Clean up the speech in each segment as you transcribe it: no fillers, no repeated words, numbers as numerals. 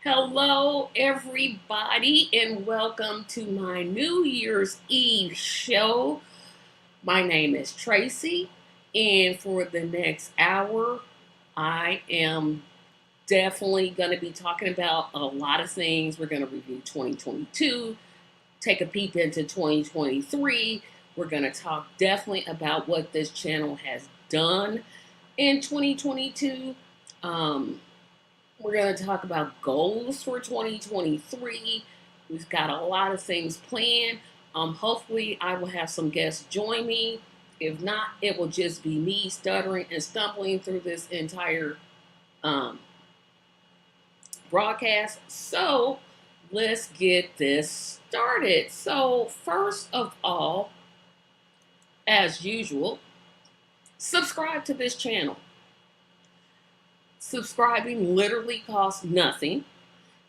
Hello, everybody, and welcome to my New Year's Eve show. My name is Tracy, and for the next hour, I am definitely going to be talking about a lot of things. We're going to review 2022, take a peep into 2023. We're going to talk definitely about what this channel has done in 2022. We're going to talk about goals for 2023. We've got a lot of things planned. Hopefully, I will have some guests join me. If not, it will just be me stuttering and stumbling through this entire um, broadcast. So, let's get this started. So, first of all, as usual, subscribe to this channel. Subscribing literally costs nothing.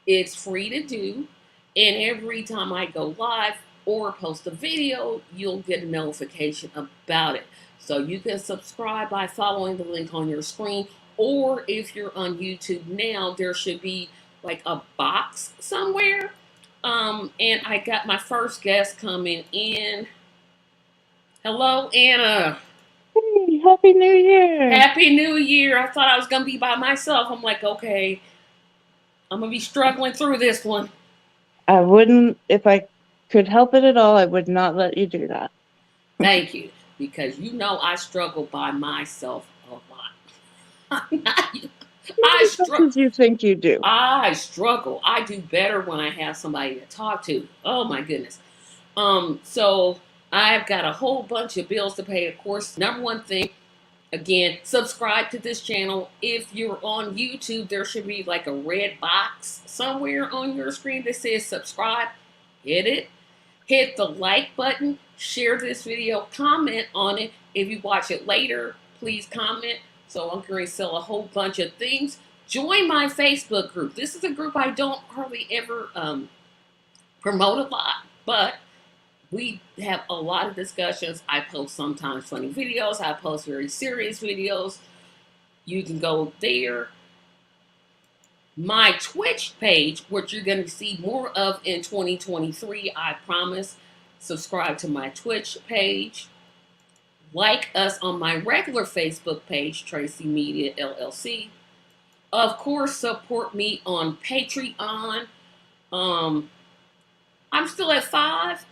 It's free to do. And every time I go live or post a video, you'll get a notification about it. So you can subscribe by following the link on your screen. Or if you're on YouTube now, there should be like a box somewhere. And I got my first guest coming in. Hello, Anna. Hey, Happy New Year! Happy New Year. I thought I was going to be by myself. I'm like, okay, I'm going to be struggling through this one. I wouldn't, if I could help it at all, I would not let you do that. Thank you, because you know I struggle by myself a lot. As much as you think you do. I struggle. I do better when I have somebody to talk to. Oh my goodness. So I've got a whole bunch of bills to pay. Of course, number one thing, again, subscribe to this channel. If you're on YouTube, there should be like a red box somewhere on your screen that says subscribe. Hit it. Hit the like button. Share this video. Comment on it. If you watch it later, please comment. So I'm going to sell a whole bunch of things. Join my Facebook group. This is a group I don't hardly ever promote a lot, but we have a lot of discussions. I post sometimes funny videos. I post very serious videos. You can go there. My Twitch page, which you're going to see more of in 2023, I promise. Subscribe to my Twitch page. Like us on my regular Facebook page, Tracy Media LLC. Of course, support me on Patreon. I'm still at 5.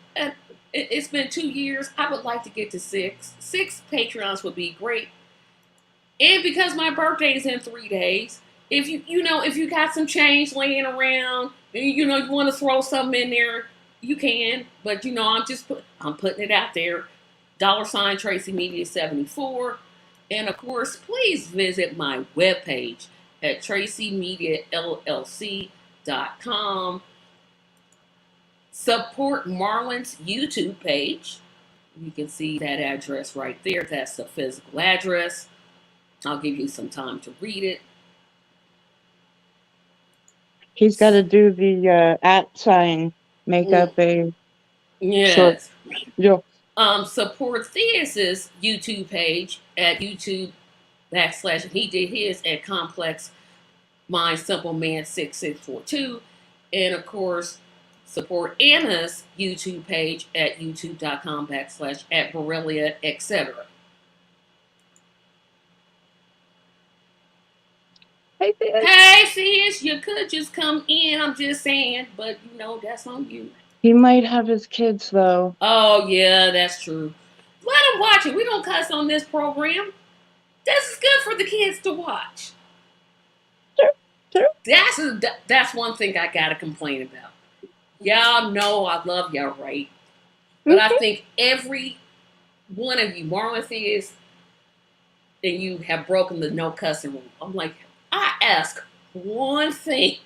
It's been 2 years. I would like to get to 6. 6 Patreons would be great. And because my birthday is in 3 days, if you got some change laying around, and you want to throw something in there, you can. But I'm putting it out there. $ Tracy Media 74. And of course, please visit my webpage at tracymediallc.com. Support Marlon's YouTube page. You can see that address right there. That's the physical address. I'll give you some time to read it. He's got to do the @ make up a short. Yes. Yeah. Support Theus's YouTube page at YouTube / he did his at Complex Mind Simple Man 6642. And of course, support Anna's YouTube page at youtube.com / @Borrelia, etc. Hey, sis, you could just come in. I'm just saying, but that's on you. He might have his kids, though. Oh, yeah, that's true. Let him watch it. We don't cuss on this program. This is good for the kids to watch. Sure. That's one thing I gotta complain about. Y'all know I love y'all, right? But I think every one of you, Marlon is, and you have broken the no cussing rule. I'm like, I ask one thing.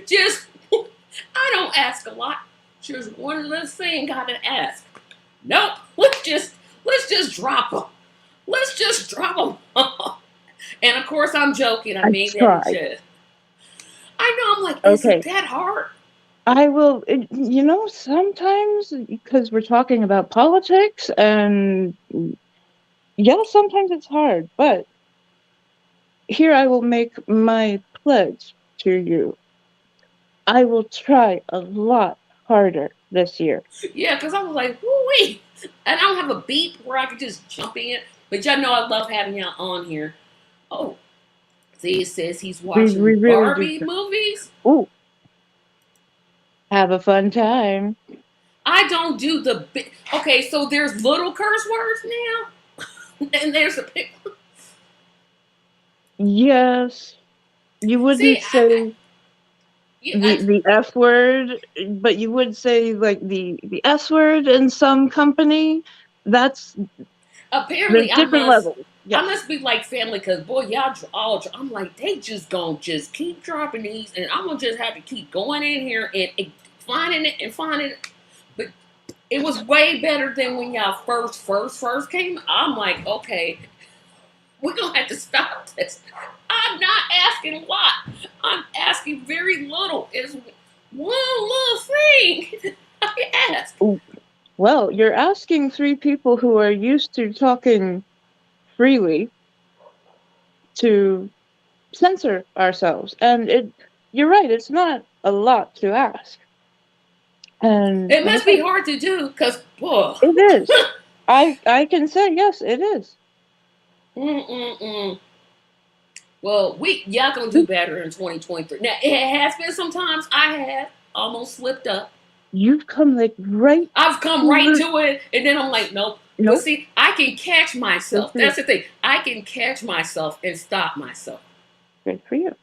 Just, I don't ask a lot. Just one little thing gotta ask. Nope. Let's just drop them. Let's just drop them. And of course, I'm joking. I made that shit. I know. I'm like, is it that hard? I will. Sometimes because we're talking about politics, and sometimes it's hard. But here I will make my pledge to you. I will try a lot harder this year. Yeah, because I was like, woo wee. And I don't have a beat where I could just jump in. But y'all know I love having y'all on here. Oh, see, it says he's We watching really do. Barbie movies. Ooh, have a fun time. I don't do the big. Okay, so there's little curse words now, and there's a big. Yes, you See, wouldn't say I the F word, but you would say like the S word in some company. That's apparently there's different levels. I Yes. must be like family because boy, y'all all. I'm like they just gonna just keep dropping these, and I'm gonna just have to keep going in here and finding it and finding it. But it was way better than when y'all first came. I'm like, okay, we're gonna have to stop this. I'm not asking a lot. I'm asking very little. It's one little thing I ask. Well, you're asking three people who are used to talking freely to censor ourselves, and you're right, it's not a lot to ask. And It must be hard to do because, boy. it is. I can say yes, it is. Mm-mm-mm. Well, y'all gonna do better in 2023. Now it has been sometimes I have almost slipped up. You've come like right I've come to right the to it, and then I'm like, nope. But nope. see, I can catch Good myself. for you. That's the thing. I can catch myself and stop myself. Good for you. I'm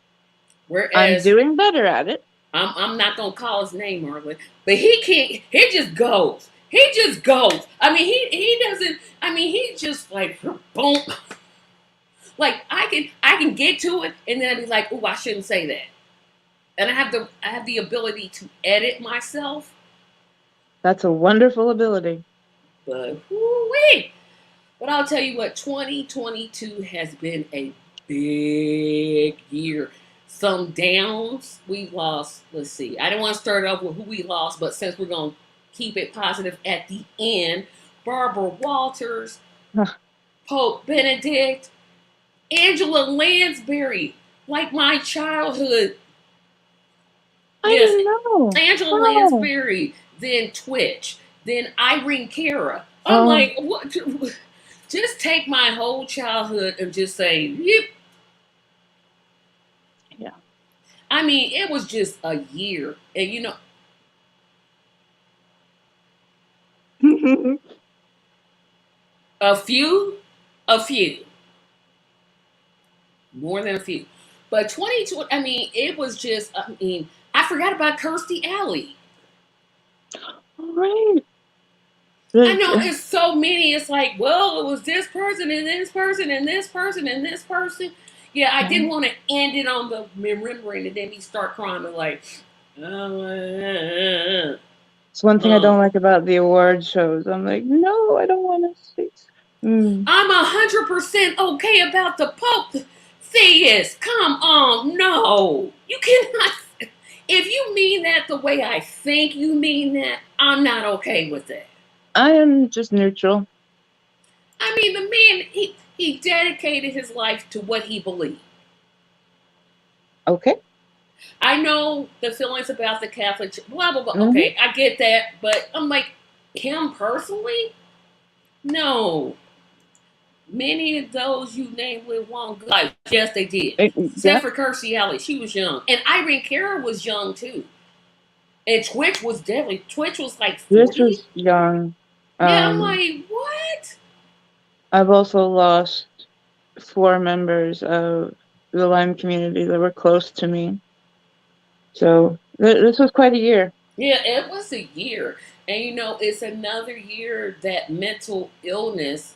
Whereas doing better at it. I'm not gonna call his name, Marlon, but he can't. He just goes. He just goes. I mean, he doesn't. I mean, he just like boom. Like I can get to it, and then I'd be like, oh, I shouldn't say that. And I have the ability to edit myself, That's a wonderful ability. but whoo-wee. But I'll tell you what, 2022 has been a big year. Some downs we lost. Let's see. I didn't want to start off with who we lost, but since we're gonna keep it positive at the end, Barbara Walters, Pope Benedict, Angela Lansbury, like my childhood. I Yes, didn't know. Angela Oh, Lansbury, then Twitch, then Irene Cara. I'm oh, like, what? Just take my whole childhood and just say, yep. yeah. I mean, it was just a year. And a few, a few, more than a few. But 2020, I mean, it was just, I mean, I forgot about Kirstie Alley. All right. I know it's so many. It's like, well, it was this person and this person and this person and this person. Yeah, I didn't want to end it on the remembering and then we start crying and like, It's one thing I um, don't like about the award shows. I'm like, no, I don't want to see. Mm. I'm 100% okay about the Pope theist. Come on, no, you cannot. If you mean that the way I think you mean that, I'm not okay with that. I am just neutral. I mean, the man he dedicated his life to what he believed. Okay. I know the feelings about the Catholic Church, blah blah blah. Hmm. Okay, I get that, but I'm like him personally. No, many of those you named live long good lives. Yes, they did. Yeah, Except for Kirstie Alley, she was young, and Irene Cara was young too. And Twitch was deadly. Twitch was like this 40. was young. Yeah, I'm Um, like, what? I've also lost four members of the Lyme community that were close to me. So this was quite a year. Yeah, it was a year, and it's another year that mental illness.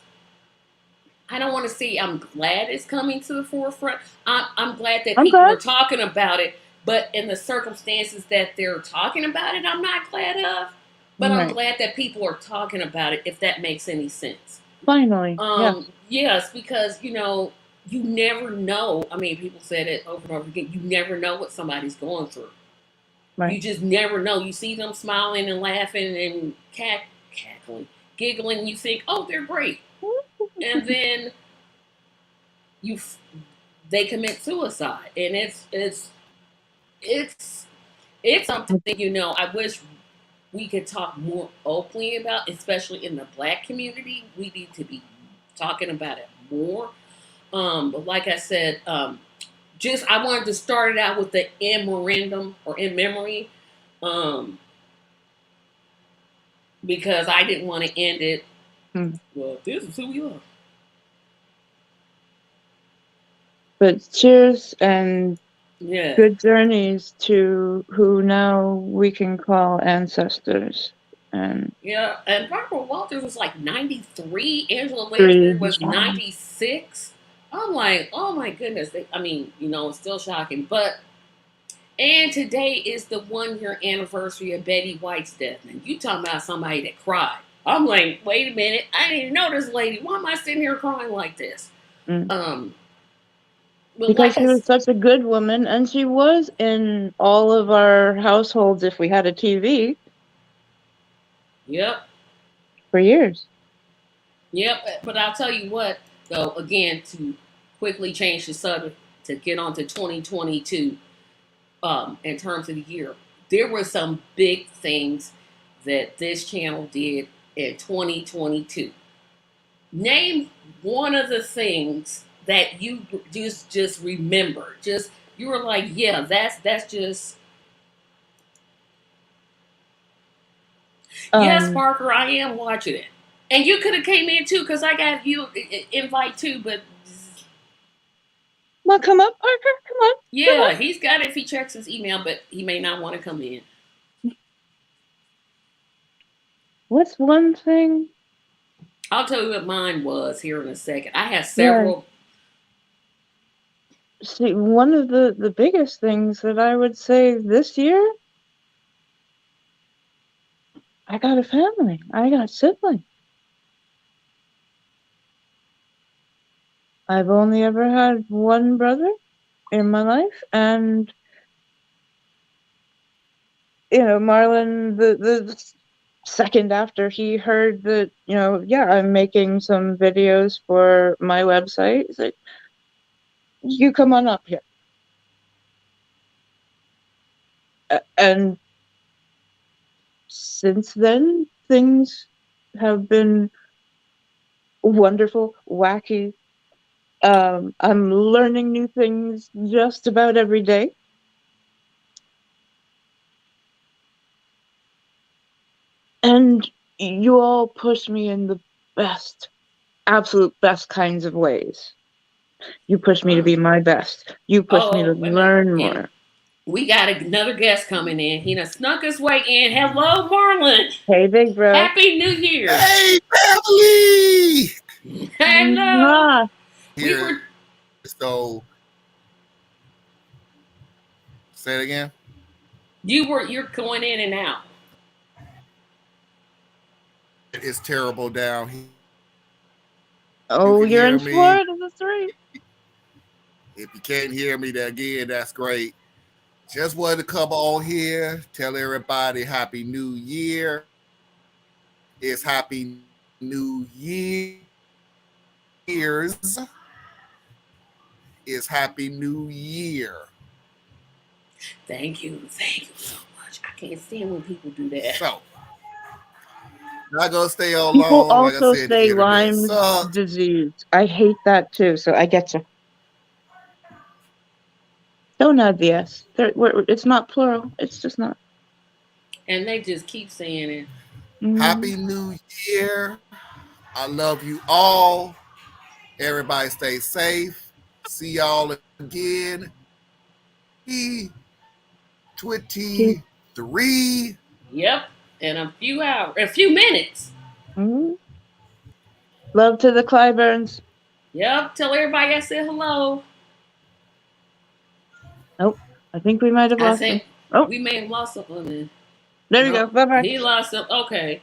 I don't want to say I'm glad it's coming to the forefront. I'm glad that I'm people glad. are talking about it, but in the circumstances that they're talking about it, I'm not glad of. But I'm Right. glad that people are talking about it, if that makes any sense. Finally. Yes. Yes, because you never know. I mean, people said it over and over again. You never know what somebody's going through. Right. You just never know. You see them smiling and laughing and cackling, giggling. And you think, oh, they're great, and then you they commit suicide, and it's it's something, I wish we could talk more openly about, especially in the black community. We need to be talking about it more. But like I said, just I wanted to start it out with the memorandum or in memory, um, because I didn't want to end it. Hmm. Well, this is who we are. But cheers and Yeah. good journeys to who now we can call ancestors. And Yeah, and Barbara Walters was like 93. Angela Lansbury three. was 96. I'm like, oh my goodness. I mean, it's still shocking. But, and today is the 1 year anniversary of Betty White's death. And you talking about somebody that cried. I'm like, wait a minute. I didn't even know this lady. Why am I sitting here crying like this? Mm. Um, but Because like she was such a good woman, and she was in all of our households if we had a TV yep. for years. Yep, but I'll tell you what, though, again, to quickly change the subject to get on to 2022, in terms of the year, there were some big things that this channel did in 2022. Name one of the things that you just remember. Just you were like, yeah, that's just yes, Um, Parker, I am watching it. And you could have came in too, because I got you invite too, but well, come up, Parker. Come on, come yeah, on. he's got it if he checks his email, but he may not want to come in. What's one thing? I'll tell you what mine was here in a second. I have Yeah. several. See, one of the biggest things that I would say this year, I got a family. I got siblings. I've only ever had one brother in my life, and Marlon, the second after he heard that, yeah, I'm making some videos for my website, he's like, you come on up here. And since then, things have been wonderful, wacky. I'm learning new things just about every day. And you all push me in the best, absolute best kinds of ways. You push me to be my best. You push me to Oh, wait a minute. learn And more. we got another guest coming in. He done snuck his way in. Hello, Marlon. Hey, big bro. Happy New Year. Hey, family! Hello. Mwah. We were. Here, so say it again. You're going in and out. It's terrible down here. Oh, can you're hear in me. Florida, that's right. If you can't hear me, then again, that's great. Just wanted to come on here, tell everybody Happy New Year. It's Happy New Year's. It's Happy New Year. Thank you so much. I can't stand when people do that. So, not gonna stay on People long. Like I also said, the say internet Lyme sucks. disease. I hate that too, so I get you. Don't add the S. It's not plural. It's just not. And they just keep saying it. Happy New Year. I love you all. Everybody stay safe. See y'all again. 23. Yep. In a few minutes. Mm-hmm. Love to the Clyburns. Yep. Tell everybody I said hello. Nope. I think we might have lost him. Oh, we may have lost someone. there you go. Bye-bye. He lost him. Okay.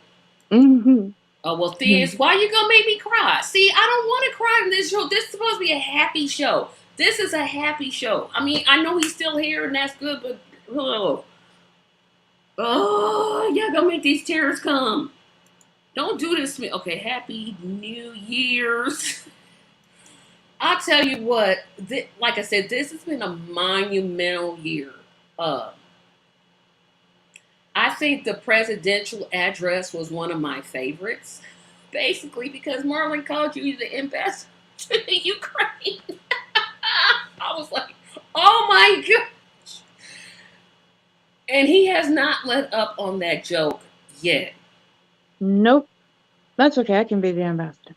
Mm-hmm. Oh, well, Theus, why you gonna make me cry? See, I don't want to cry in this show. This is supposed to be a happy show. This is a happy show. I mean, I know he's still here and that's good, but y'all gonna make these tears come. Don't do this to me. Okay, Happy New Year's. I'll tell you what, like I said, this has been a monumental year. I think the presidential address was one of my favorites, basically because Marlon called you the ambassador to the Ukraine. I was like, oh my gosh. And he has not let up on that joke yet. Nope. That's okay. I can be the ambassador.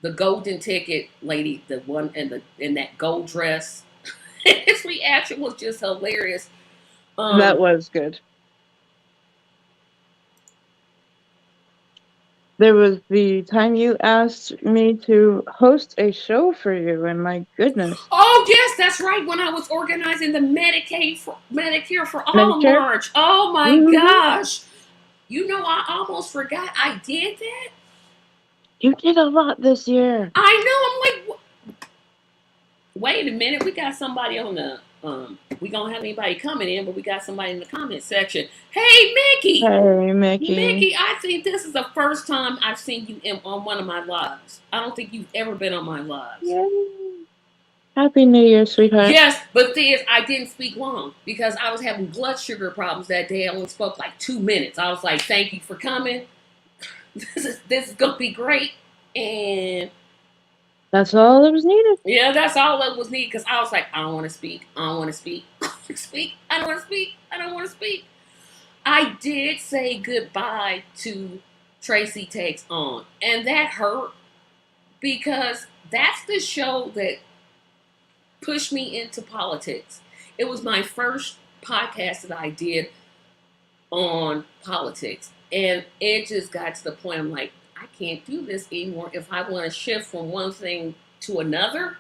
The golden ticket lady, the one in that gold dress, his reaction was just hilarious. That was good. There was the time you asked me to host a show for you, and my goodness. Oh yes, that's right. When I was organizing the Medicare for All Medicare? March. Oh my Mhm. gosh. You know, I almost forgot I did that. You did a lot this year. I know. I'm like, wait a minute. We got somebody on the we don't have anybody coming in, but we got somebody in the comment section. Hey Mickey. Hey, Mickey. Mickey, I think this is the first time I've seen you on one of my lives. I don't think you've ever been on my lives. Yay. Happy New Year, sweetheart. Yes, but I didn't speak long because I was having blood sugar problems that day. I only spoke like 2 minutes. I was like, "Thank you for coming. This is gonna be great." And That's all that was needed. yeah, that's all that was needed because I was like, "I don't want to speak. I don't want to speak. I don't want to speak. I don't want to speak. I don't want to speak." I did say goodbye to Tracy Takes On, and that hurt because that's the show that pushed me into politics. It was my first podcast that I did on politics, and it just got to the point I'm like, I can't do this anymore. If I want to shift from one thing to another,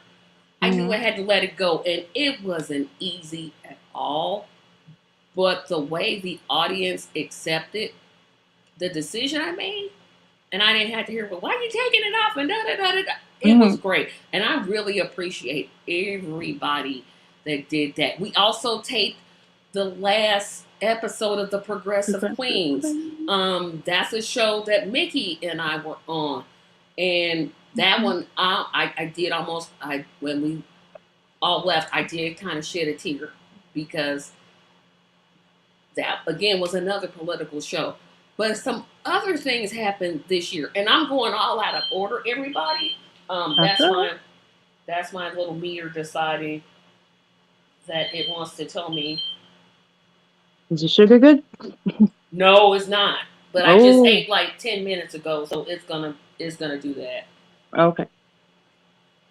I knew I had to let it go, and it wasn't easy at all. But the way the audience accepted the decision I made, and I didn't have to hear, well, why are you taking it off? And da da da da da. It was great. And I really appreciate everybody that did that. We also taped the last episode of The Progressive Queens. That's a show that Mickey and I were on. And that one, I did almost, when we all left, I did kind of shed a tear because that, again, was another political show. But some other things happened this year. And I'm going all out of order, everybody. That's my little meter deciding that it wants to tell me. Is the sugar good? No, it's not. But I just ate like 10 minutes ago, so it's gonna do that. Okay.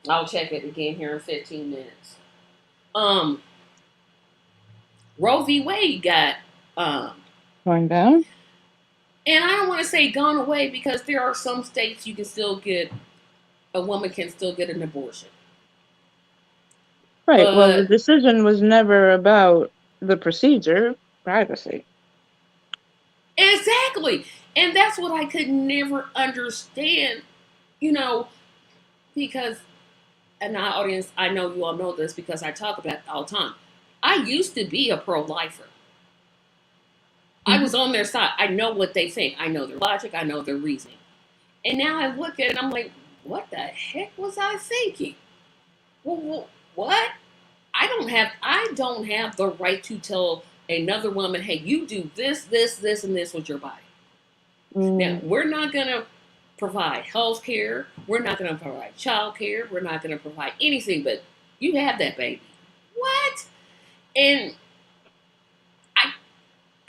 I'll check it again here in 15 minutes. Roe v. Wade got going down. And I don't want to say gone away because there are some states you can still a woman can still get an abortion. Right. Well, the decision was never about the procedure, privacy. Exactly. And that's what I could never understand, because, and our audience, I know you all know this because I talk about it all the time. I used to be a pro-lifer. I was on their side. I know what they think. I know their logic. I know their reasoning. And now I look at it and I'm like, what the heck was I thinking? Well, what? I don't have the right to tell another woman, hey, you do this, and this with your body. Now, we're not going to provide health care. We're not going to provide child care. We're not going to provide anything, but you have that baby. What? And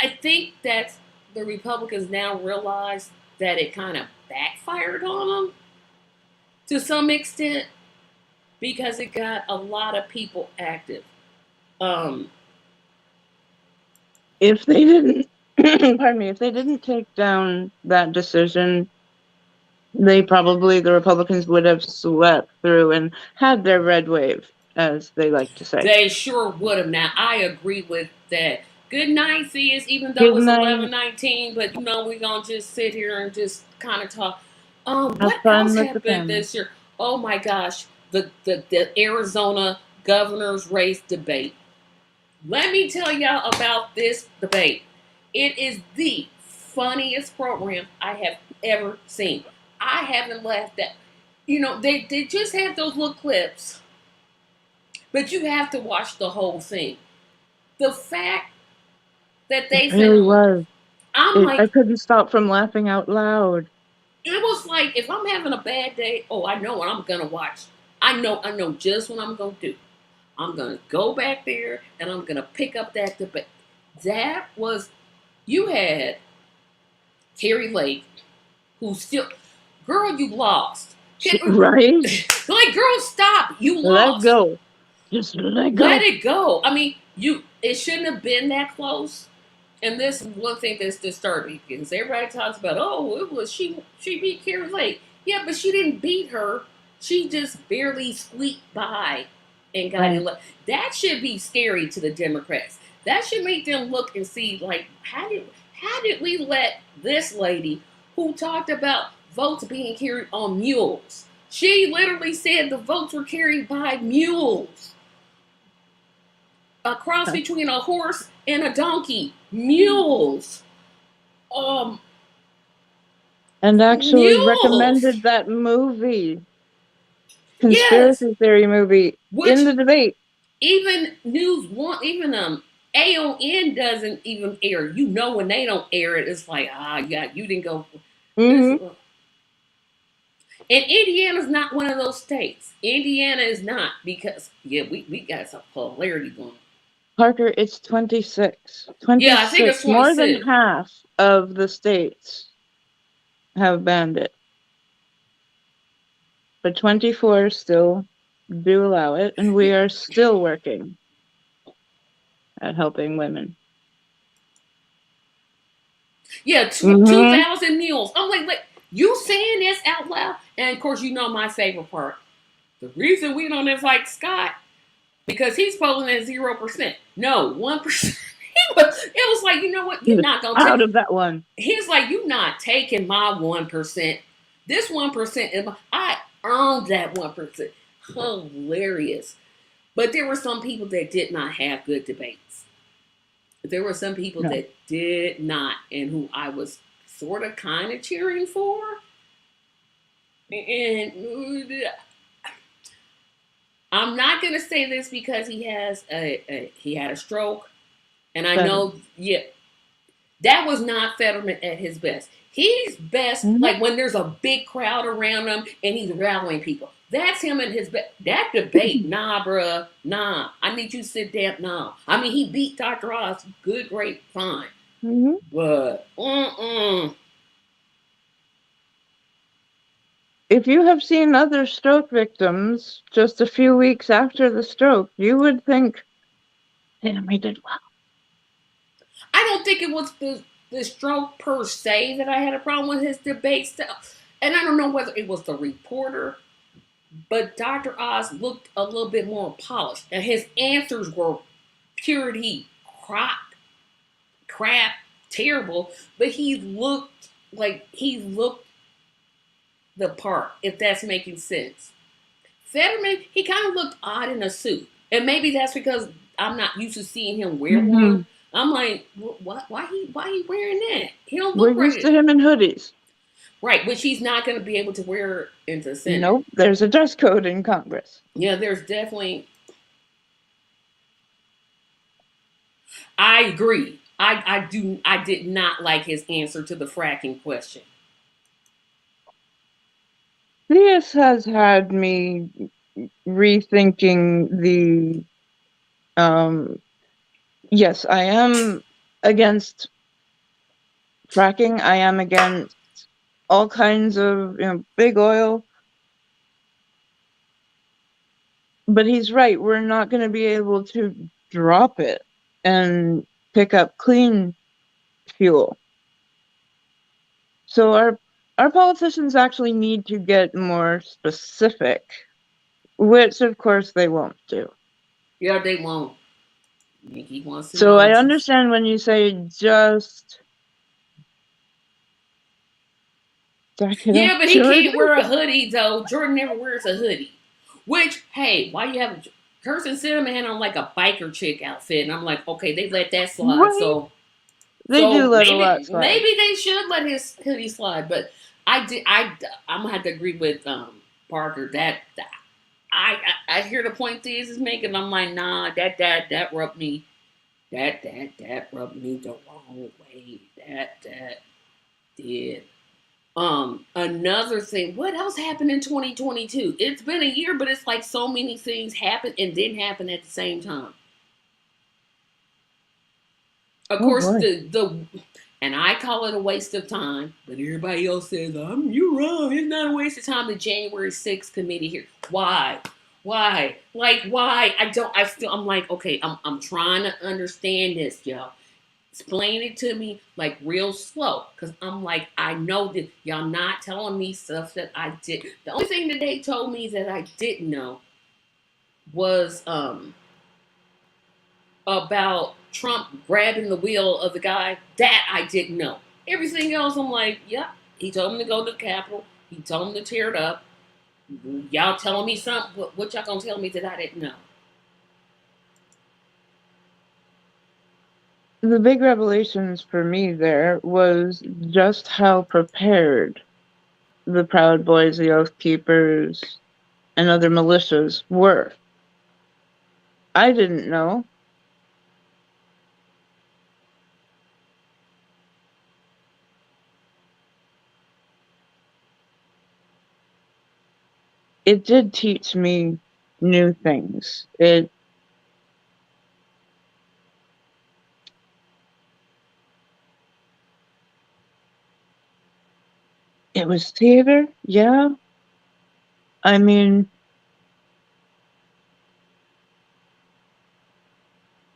I think that the Republicans now realize that it kind of backfired on them to some extent because it got a lot of people active. If they didn't, pardon me, if they didn't take down that decision, the Republicans would have swept through and had their red wave, as they like to say. They sure would have. Now, I agree with that. Good night, Theus, even though it's 11:19, but we're going to just sit here and just kind of talk. What else happened this year? Oh my gosh, the Arizona governor's race debate. Let me tell y'all about this debate. It is the funniest program I have ever seen. I haven't laughed at, they just have those little clips, but you have to watch the whole thing. The fact that they It really filmed. was. I'm I like, couldn't stop from laughing out loud. it was like if I'm having a bad day, oh, I know what I'm gonna watch. I know just what I'm gonna do. I'm gonna go back there and I'm gonna pick up that debate. That was you had Carrie Lake, who still, girl, you lost. Right? Like, girl, stop, you Let lost. go. Just let Let go. it go. I mean, it shouldn't have been that close. And this is one thing that's disturbing because everybody talks about, oh, it was she beat Carrie Lake. Yeah, but she didn't beat her. She just barely squeaked by and got Right. in. That should be scary to the Democrats. That should make them look and see, like, how did we let this lady who talked about votes being carried on mules? She literally said the votes were carried by mules. A cross between a horse and a donkey. Mules. Um, And actually mules. recommended that movie, Yes. conspiracy theory movie, in Which the debate. even News One, even AON doesn't even air. You know when they don't air it, it's like yeah, you didn't go. This, Hmm. and Indiana's not one of those states. Indiana is not because yeah, we got some polarity going. Parker, it's 26. Yeah, I think it's 26. More than 26. half of the states have banned it. But 24 still do allow it, and we are still working at helping women. Yeah, Mm-hmm. 2,000 mules. I'm like, you saying this out loud? And of course, you know my favorite part. The reason we don't invite Scott because he's polling at 0%. No, 1%. It was like, you know what? He You're was not gonna proud take. of that one. He's like, you're not taking my 1%. This 1% is I earned that 1%. Hilarious. But there were some people that did not have good debates. There were some people No. that did not, and who I was sort of kind of cheering for. And I'm not gonna say this because he had a stroke, and I know, yeah, that was not Fetterman at his best. He's best Mm-hmm. like when there's a big crowd around him and he's rallying people. That's him at his best. That debate, nah, bruh, nah. I need you to sit down. Nah. I mean, he beat Dr. Oz. Good, great, fine. Mm-hmm. But, If you have seen other stroke victims just a few weeks after the stroke, you would think, damn, he did well. I don't think it was the stroke per se that I had a problem with his debate stuff. And I don't know whether it was the reporter, but Dr. Oz looked a little bit more polished. And his answers were purity crap, terrible. But he looked the part, if that's making sense. Fetterman, he kind of looked odd in a suit. And maybe that's because I'm not used to seeing him wear one. I'm like, why he wearing that? He don't look We're used right. to him in hoodies. Right, which he's not going to be able to wear into the Senate. Nope, there's a dress code in Congress. Yeah, there's definitely. I agree. I did not like his answer to the fracking question. This has had me rethinking the. Yes, I am against fracking. I am against all kinds of big oil. But he's right. We're not going to be able to drop it and pick up clean fuel. So our politicians actually need to get more specific, which of course they won't do. Yeah, they won't. He wants to So know. I understand when you say just yeah, but he can't wear a hoodie though. Jordan never wears a hoodie. Which, hey, why you have Kirsten Cinnamon on like a biker chick outfit? And I'm like, okay, they let that slide. Right. So they do let a lot slide. Maybe they should let his hoodie slide. But I'm gonna have to agree with Parker that I hear the point Thiz is making. I'm like, nah, that rubbed me That rubbed me the wrong way. That did. Another thing, what else happened in 2022? It's been a year, but it's like so many things happened and didn't happen at the same time. Of Oh course, boy. the and I call it a waste of time, but everybody else says you're wrong. It's not a waste of time. The January 6th committee here. Why? Why? Like why? I'm like, okay, I'm trying to understand this, y'all. Explain it to me like real slow. Cause I'm like, I know that y'all not telling me stuff that I did. The only thing that they told me that I didn't know was about Trump grabbing the wheel of the guy. That I didn't know. Everything else, I'm like, yep. He told him to go to the Capitol. He told him to tear it up. Y'all telling me something? What y'all gonna tell me that I didn't know? The big revelations for me there was just how prepared the Proud Boys, the Oath Keepers, and other militias were. I didn't know. It did teach me new things. It was theater, yeah. I mean,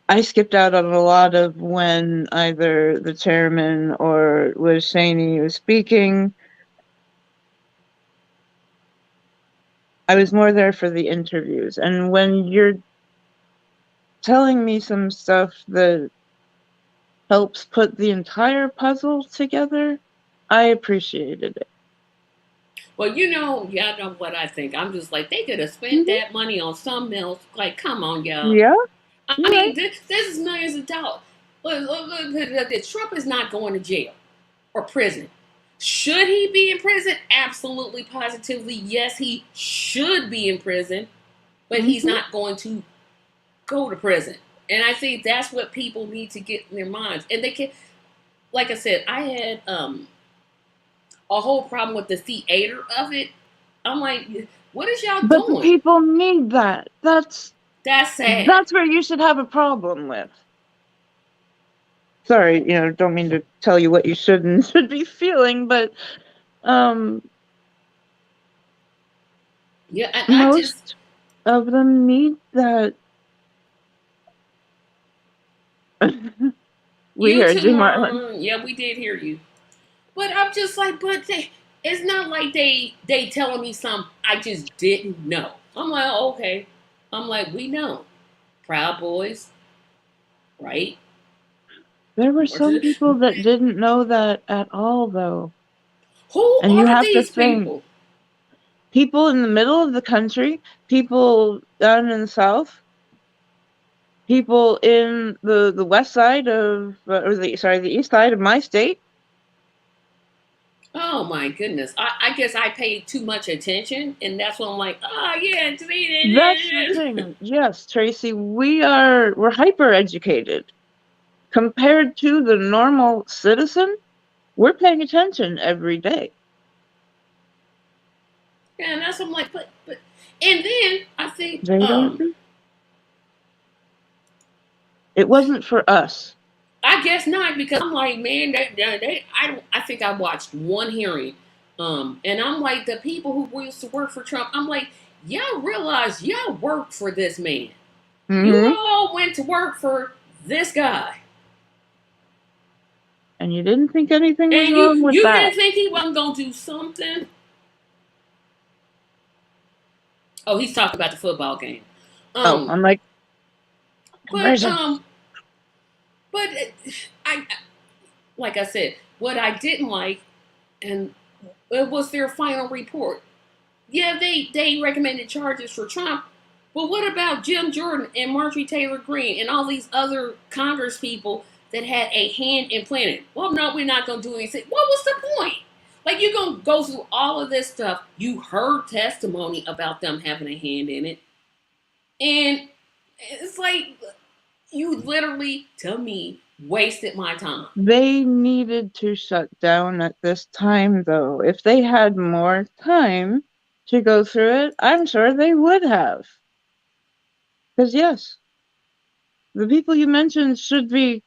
I skipped out on a lot of when either the chairman or Liz Cheney was speaking. I was more there for the interviews. And when you're telling me some stuff that helps put the entire puzzle together, I appreciated it. Well, y'all know what I think. I'm just like, they could have spent Mm-hmm. that money on something else. Like, come on, y'all. Yeah, I you're mean, right. this is millions of dollars. Look, Trump is not going to jail or prison. Should he be in prison? Absolutely, positively, yes, he should be in prison, but he's Mm-hmm. not going to go to prison. And I think that's what people need to get in their minds. And they can, like I said, I had a whole problem with the theater of it. I'm like, what is y'all But the doing? people need that. That's That's sad. that's where you should have a problem with. Sorry, don't mean to tell you what you should and should be feeling, but um Yeah, and I just most of them need that. We you heard too, you, Marlon. Marlon. Yeah, we did hear you. But I'm just like, it's not like they telling me something I just didn't know. I'm like, oh, okay. I'm like, we know. Proud Boys, right? There were some Who people that didn't know that at all, though. And you are have to these think, people? people in the middle of the country, people down in the south, people in the west side of, the east side of my state. Oh my goodness. I guess I paid too much attention, and that's when I'm like, oh yeah, That's the thing. Yes, Tracy, we're hyper educated. Compared to the normal citizen, we're paying attention every day. yeah, and that's what I'm like, but and then I think They don't. It wasn't for us. I guess not because I'm like, man, I think I watched one hearing, and I'm like, the people who used to work for Trump, I'm like, y'all realize y'all worked for this man. You Mm-hmm. all went to work for this guy, And you didn't think anything was and wrong with you that. didn't think he wasn't gonna do something. Oh, he's talking about the football game. Oh, Um, I'm like, but conversion. but I like I said, what I didn't like, and it was their final report. Yeah, they recommended charges for Trump, but what about Jim Jordan and Marjorie Taylor Greene and all these other Congress people that had a hand in planning it? Well, no, we're not going to do anything. What was the point? Like, you're going to go through all of this stuff. You heard testimony about them having a hand in it. And it's like, You literally, to me, wasted my time. They needed to shut down at this time, though. If they had more time to go through it, I'm sure they would have. Because, yes, the people you mentioned should be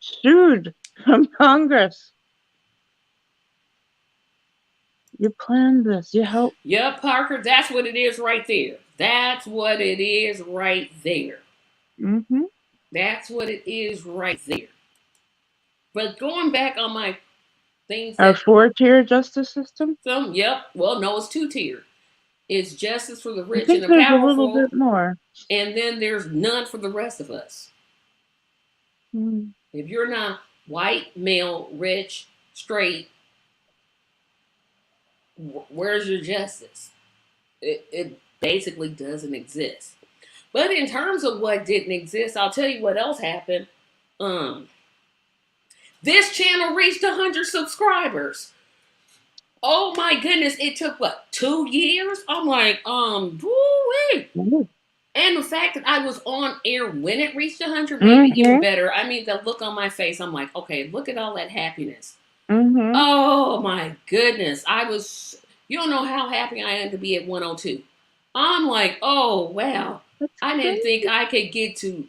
sued from Congress. You planned this. You helped. Yep, Parker, that's what it is right there. That's what it is right there. Mm-hmm. That's what it is right there. But going back on my things Our that 4-tier justice system? yep, well, no, it's 2-tier. It's justice for the I rich and think the there's a little powerful, bit more. and then there's none for the rest of us. Mm. If you're not white, male, rich, straight, where's your justice? It basically doesn't exist. But in terms of what didn't exist, I'll tell you what else happened. This channel reached 100 subscribers. Oh my goodness, it took what, 2 years? I'm like, woo-wee. Ooh. And the fact that I was on air when it reached 100 made it even Mhm. better. I mean, the look on my face, I'm like, okay, look at all that happiness. Mhm. Oh my goodness. You don't know how happy I am to be at 102. I'm like, oh wow. That's I didn't great. think I could get to,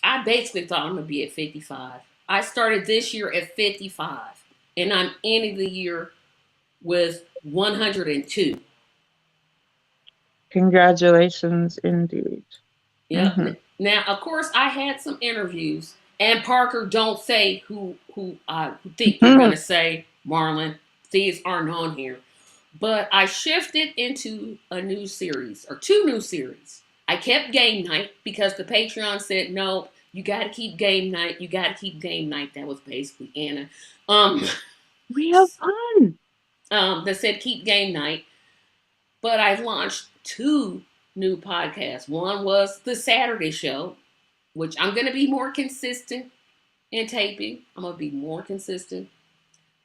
I basically thought I'm going to be at 55. I started this year at 55, and I'm ending the year with 102. Congratulations, indeed. Yep. Mhm. Now, of course, I had some interviews, and Parker, don't say who I think you're gonna say, Marlon. These aren't on here, but I shifted into a new series or 2 new series. I kept game night because the Patreon said no. You got to keep game night. You got to keep game night. That was basically Anna. We have fun. That said keep game night. But I launched 2 new podcasts. One was the Saturday Show, which I'm going to be more consistent in taping. I'm going to be more consistent.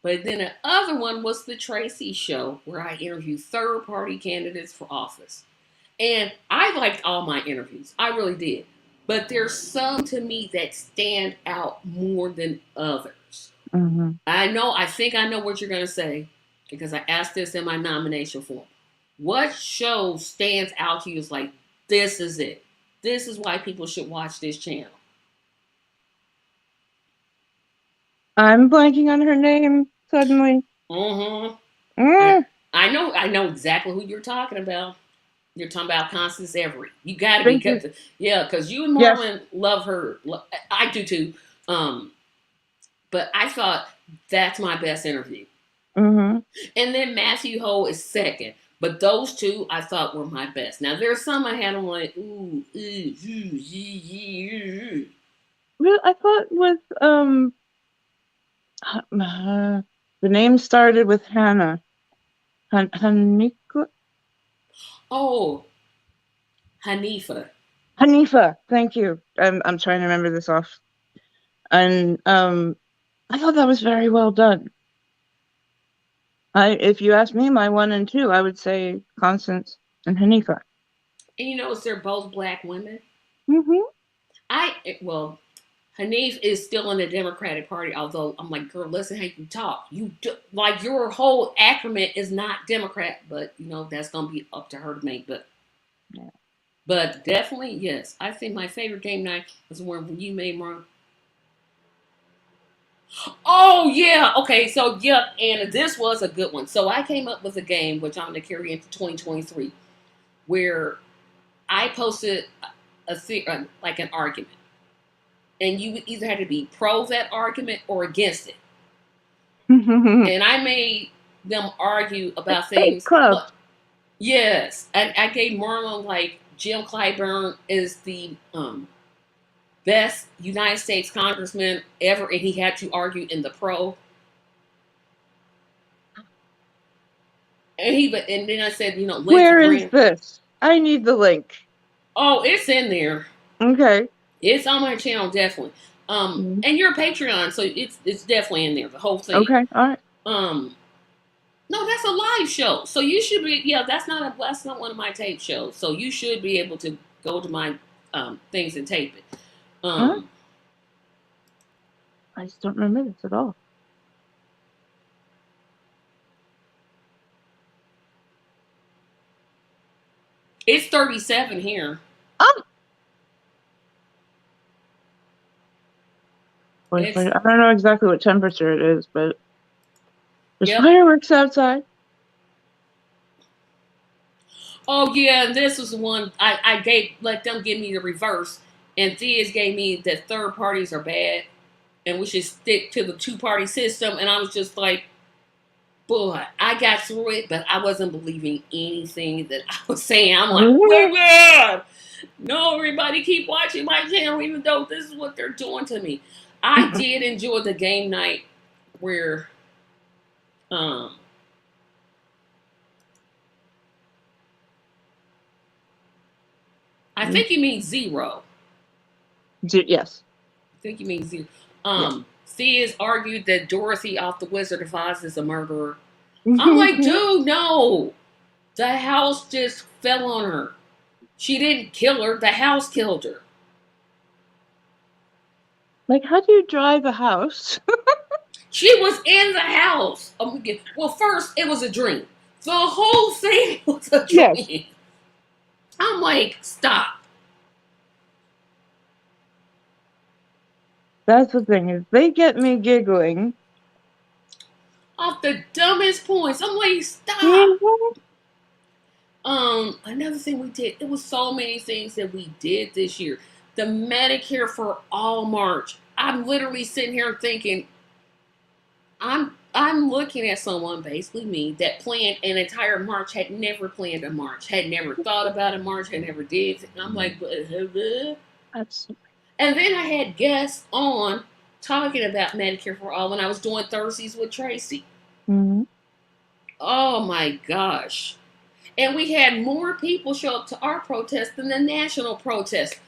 But then the other one was the Tracy Show, where I interview third-party candidates for office. And I liked all my interviews. I really did. But there's some to me that stand out more than others. Mhm. I think I know what you're going to say, because I asked this in my nomination form. What show stands out to you as like, this is it? This is why people should watch this channel. I'm blanking on her name suddenly. Mm-hmm. Mm. I know exactly who you're talking about. You're talking about Constance Everett. You got to be Thank you. kept. Yeah, because you and Yes. Marlon love her. I do too. But I thought that's my best interview. Mhm. And then Matthew Ho is second. But those 2 I thought were my best. Now there's some I had on like, ooh, Well, I thought with the name started with Hannah. Hanika? oh, Hanifa. Hanifa. Thank you. I'm trying to remember this off. And I thought that was very well done. If you ask me, my 1 and 2, I would say Constance and Hanifa. And you notice they're both black women. Mhm. Hanif is still in the Democratic Party, although I'm like, girl, listen how you talk. Like your whole acronym is not Democrat, but that's gonna be up to her to make. But definitely, yes. I think my favorite game night was the one when you made Marlon. Oh yeah, okay, so yep, and this was a good one. So I came up with a game which I'm gonna carry into 2023, where I posted like an argument, and you either had to be pro that argument or against it. And I made them argue about things. Club. Yes, I gave Marlon like Jim Clyburn is the best United States congressman ever, and he had to argue in the pro. And then I said, Lindsey Where is Graham. this? I need the link. Oh, it's in there. Okay. It's on my channel, definitely. And you're a Patreon, so it's definitely in there, the whole thing. Okay, all right. No, that's a live show. So you should be, that's not one of my tape shows. So you should be able to go to my things and tape it. Um, I just don't remember this at all. it's 37 here. Wait, It's I don't know exactly what temperature it is, but there's yep. fireworks outside. Oh yeah, and this was the one I let them give me the reverse, and Thea's gave me that third parties are bad, and we should stick to the two-party system. And I was just like, boy, I got through it, but I wasn't believing anything that I was saying. I'm like, oh God, no, everybody keep watching my channel, even though this is what they're doing to me. I did enjoy the game night where um I think you mean zero. Yes. I think you mean zero. Yes. Thea argued that Dorothy off the Wizard of Oz is a murderer. I'm like, dude, no. The house just fell on her. She didn't kill her. The house killed her. Like, how do you drive a house? She was in the house. Well, first, it was a dream. The whole thing was a dream. Yes. I'm like, stop. That's the thing, is they get me giggling. Off the dumbest points. I'm like, stop. Mhm. Another thing we did, it was so many things that we did this year. The Medicare for All March. I'm literally sitting here thinking, I'm looking at someone, basically me, that planned an entire march, had never planned a march, had never thought about a march, had never did. And I'm like, That's and then I had guests on talking about Medicare for All when I was doing Thursdays with Tracy. mhm. Oh my gosh. And we had more people show up to our protest than the national protest.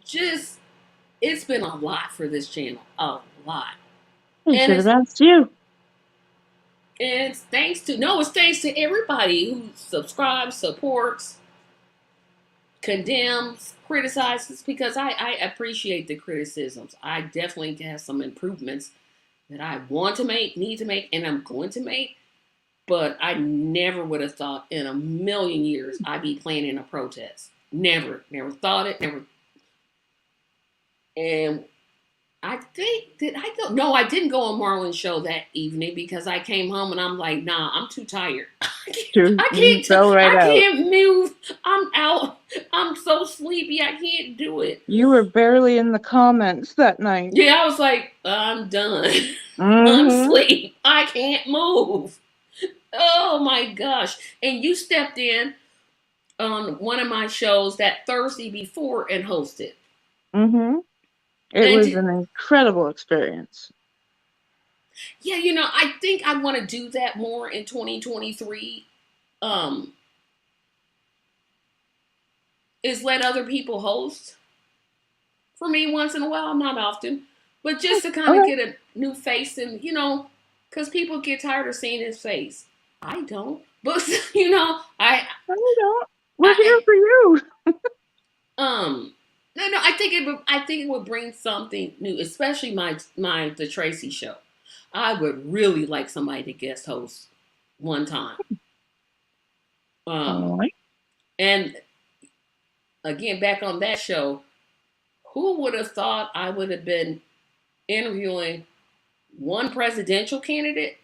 Just, it's been a lot for this channel. A lot. I And should have asked you. it's thanks to everybody who subscribes, supports, condemns, criticizes, because I appreciate the criticisms. I definitely have some improvements that I want to make, need to make, and I'm going to make. But I never would have thought in a million years I'd be planning a protest. Never thought it, never. And I think, did I go? No, I didn't go on Marlon's show that evening because I came home and I'm like, nah, I'm too tired. I Fell right out. can't move. I'm out. I'm so sleepy. I can't do it. You were barely in the comments that night. Yeah, I was like, I'm done. I'm Mhm. asleep. I can't move. Oh my gosh. And you stepped in on one of my shows that Thursday before and hosted. Mhm. It And was an incredible experience. yeah, I think I want to do that more in 2023. Is let other people host for me once in a while, not often, but just to kind of Okay. get a new face and, because people get tired of seeing his face. I don't, but I don't. We're I here for you. no, I think it would bring something new, especially the Tracy show. I would really like somebody to guest host one time. All right. And again, back on that show, who would have thought I would have been interviewing one presidential candidate?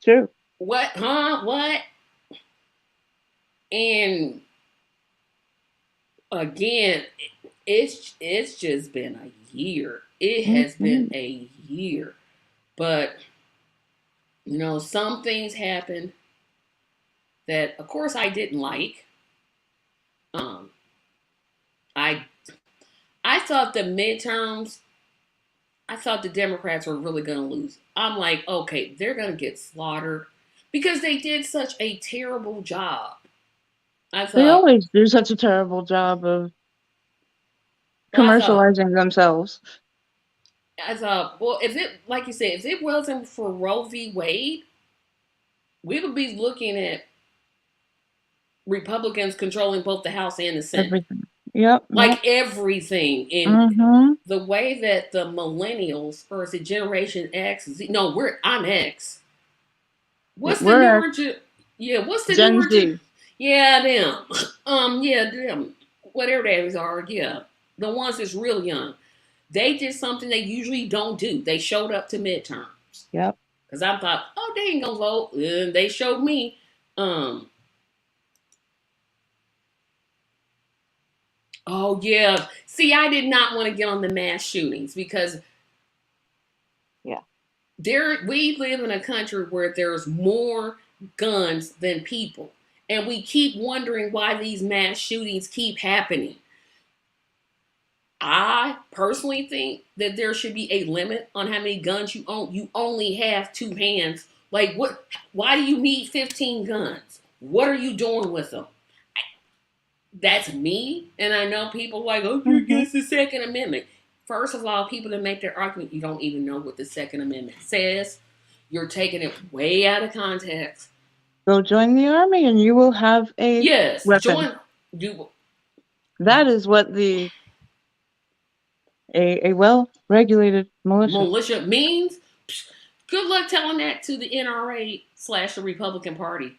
True. What? Huh? What? And again, it's just been a year. It has been a year. But some things happened that, of course, I didn't like. I thought the midterms, I thought the Democrats were really going to lose. I'm like, okay, they're going to get slaughtered because they did such a terrible job. They always do such a terrible job of commercializing themselves. I thought, well, like you said, if it wasn't for Roe v. Wade, we would be looking at Republicans controlling both the House and the Senate. Everything. Yep. Like everything. And Mm-hmm. the way that the millennials, or is it Generation X? No, I'm X. What's the We're newer? Yeah, what's the Gen newer? Z. Yeah, them. Yeah, them. Whatever they are. Yeah, the ones that's real young. They did something they usually don't do. They showed up to midterms. Yep. Because I thought, oh, they ain't gonna vote. And they showed me. Oh yeah. See, I did not want to get on the mass shootings because we live in a country where there's more guns than people. And we keep wondering why these mass shootings keep happening. I personally think that there should be a limit on how many guns you own. You only have two hands. Like, what? Why do you need 15 guns? What are you doing with them? That's me. And I know people like, oh, you're against the Second Amendment. First of all, people that make their argument, you don't even know what the Second Amendment says. You're taking it way out of context. Go join the army and you will have a weapon. That is what a well-regulated militia means. Good luck telling that to the NRA / the Republican Party.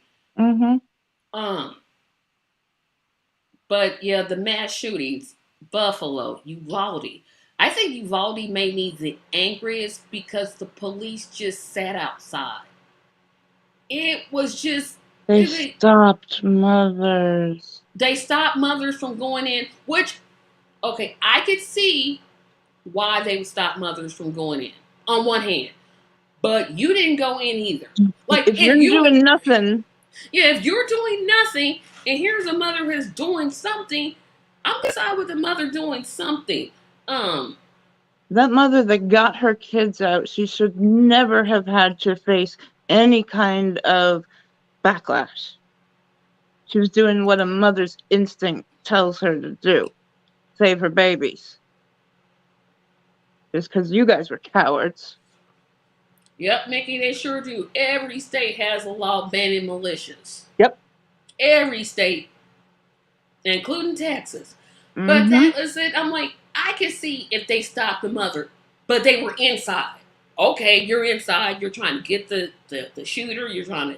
But yeah, the mass shootings, Buffalo, Uvalde. I think Uvalde made me the angriest because the police just sat outside. It was just... They stopped mothers. They stopped mothers from going in, which, okay, I could see why they would stop mothers from going in, on one hand. But you didn't go in either. Like, if you're doing nothing... Yeah, if you're doing nothing, and here's a mother who's doing something, I'm gonna side with the mother doing something. That mother that got her kids out, she should never have had to face any kind of backlash. She was doing what a mother's instinct tells her to do. Save her babies. Just because you guys were cowards. Yep, Mickey, they sure do. Every state has a law banning militias. Yep. Every state, including Texas. But that was it. I'm like, I can see if they stopped the mother, but they were inside. Okay, you're inside. You're trying to get the shooter. You're trying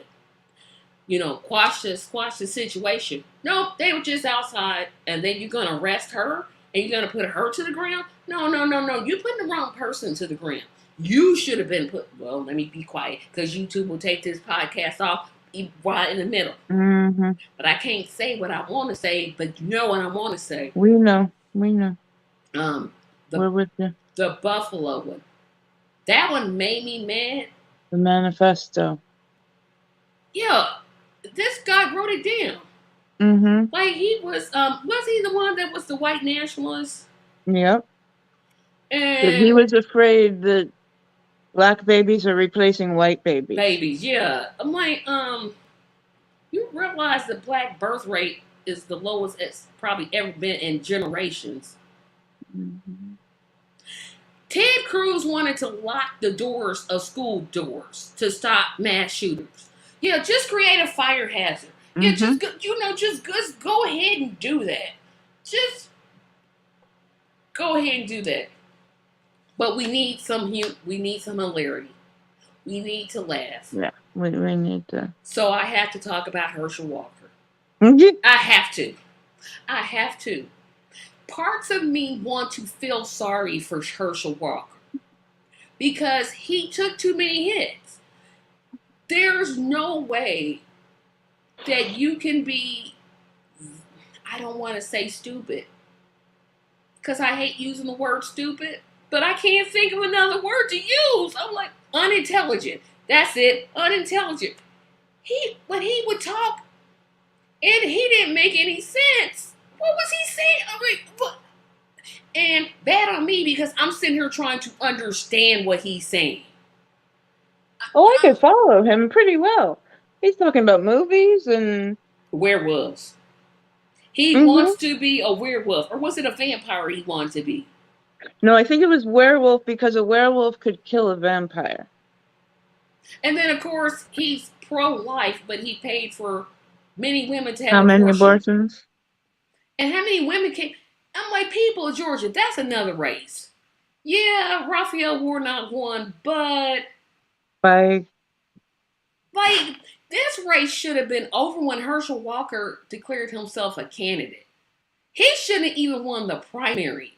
to, quash the situation. No, they were just outside, and then you're gonna arrest her, and you're gonna put her to the ground. No. You're putting the wrong person to the ground. You should have been put. Well, let me be quiet because YouTube will take this podcast off right in the middle. But I can't say what I want to say. But you know what I want to say. We know. We're with you. The Buffalo one. That one made me mad. The manifesto. Yeah, this guy wrote it down. Like he was he the one that was the white nationalist? Yep. And he was afraid that black babies are replacing white babies. Yeah. I'm like, you realize the black birth rate is the lowest it's probably ever been in generations. Ted Cruz wanted to lock the doors of school doors to stop mass shooters. Yeah, just create a fire hazard. Yeah, just go ahead and do that. Just go ahead and do that. But we need some hilarity. We need to laugh. Yeah, we need to. So I have to talk about Herschel Walker. I have to. Parts of me want to feel sorry for Herschel Walker because he took too many hits. There's no way that you can be, I don't want to say stupid because I hate using the word stupid, but I can't think of another word to use. I'm like, unintelligent. That's it, unintelligent. When he would talk and he didn't make any sense. What was he saying? I mean, what? And bad on me because I'm sitting here trying to understand what he's saying. Oh, I could follow him pretty well. He's talking about movies and werewolves. He wants to be a werewolf, or was it a vampire he wanted to be? No, I think it was werewolf because a werewolf could kill a vampire. And then, of course, he's pro-life, but he paid for many women to How have many abortion. abortions? And how many women came? I'm like, people of Georgia, that's another race. Yeah, Raphael Warnock won, but By like this race should have been over when Herschel Walker declared himself a candidate. He shouldn't have even won the primary.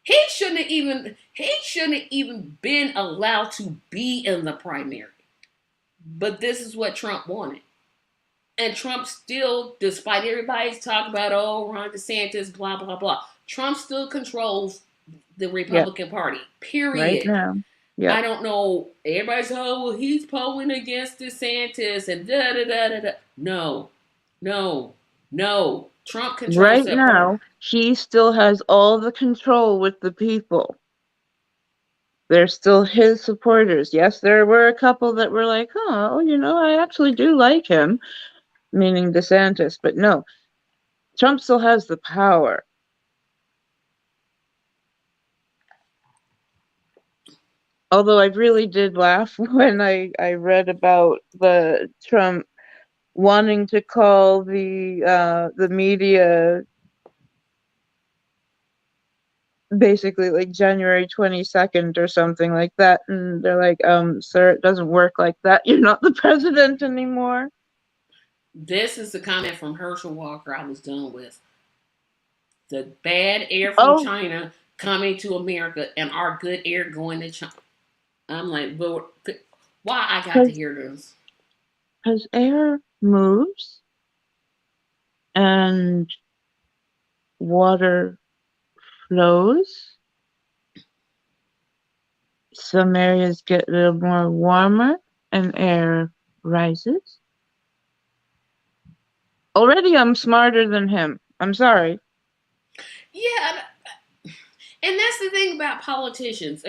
He shouldn't have even been allowed to be in the primary. But this is what Trump wanted. And Trump still, despite everybody's talk about, oh, Ron DeSantis, blah, blah, blah, Trump still controls the Republican Party, period. right now. Yeah. I don't know. Everybody's, oh, well, he's polling against DeSantis and da da da da da. No, no, no. Trump controls Right that now, party. he still has all the control with the people. They're still his supporters. Yes, there were a couple that were like, oh, I actually do like him, meaning DeSantis. But no, Trump still has the power. Although I really did laugh when I read about the Trump wanting to call the media basically like January 22nd or something like that, and they're like, sir, it doesn't work like that. You're not the president anymore. This is the comment from Herschel Walker I was done with. The bad air from China coming to America and our good air going to China. I'm like, well, why I got to hear this? Because air moves and water flows. Some areas get a little more warmer and air rises. Already I'm smarter than him. I'm sorry. Yeah, and that's the thing about politicians.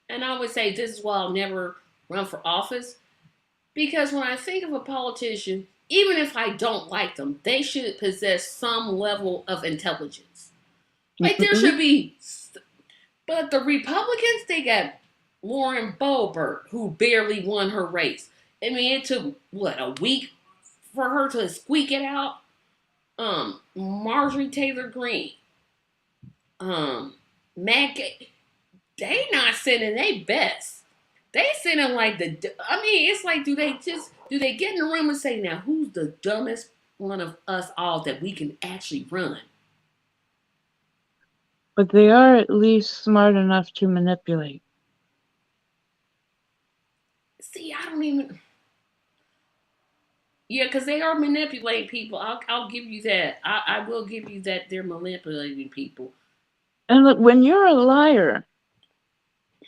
And I would say this is why I'll never run for office. Because when I think of a politician, even if I don't like them, they should possess some level of intelligence. Like there should be. But the Republicans, they got Lauren Boebert, who barely won her race. I mean, it took, what, a week for her to squeak it out? Marjorie Taylor Greene. Matt Gaetz. They not sending their best. They sending like it's like, do they get in the room and say, now who's the dumbest one of us all that we can actually run? But they are at least smart enough to manipulate. See, I don't even. Yeah, because they are manipulating people. I'll give you that. I will give you that they're manipulating people. And look, when you're a liar,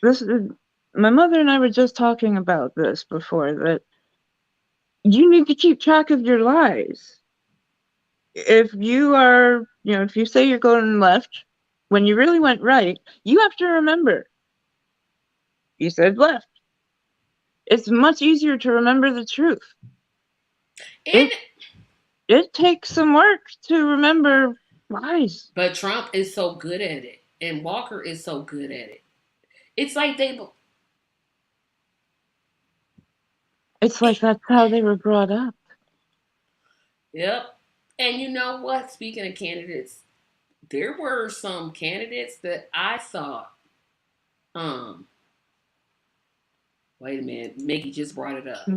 my mother and I were just talking about this before, that you need to keep track of your lies. If you are, if you say you're going left, when you really went right, you have to remember you said left. It's much easier to remember the truth. And it takes some work to remember lies. But Trump is so good at it, and Walker is so good at it. It's like It's like that's how they were brought up. Yep. And you know what? Speaking of candidates, there were some candidates that I thought, wait a minute, Mickey just brought it up.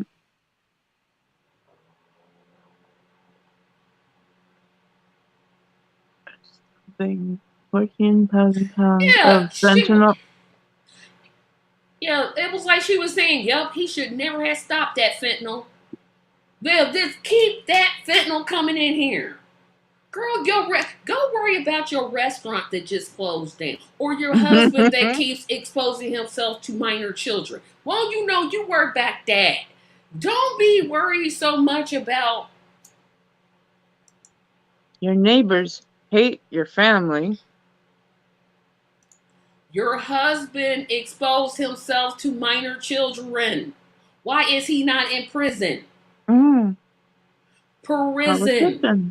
Thing 14,000 pounds of fentanyl. Yeah, it was like she was saying, yup, he should never have stopped that fentanyl. Well, just keep that fentanyl coming in here. Girl, go worry about your restaurant that just closed down. Or your husband that keeps exposing himself to minor children. Well, you worry about that. Don't be worried so much about your neighbors hate your family. Your husband exposed himself to minor children. Why is he not in prison? Prison.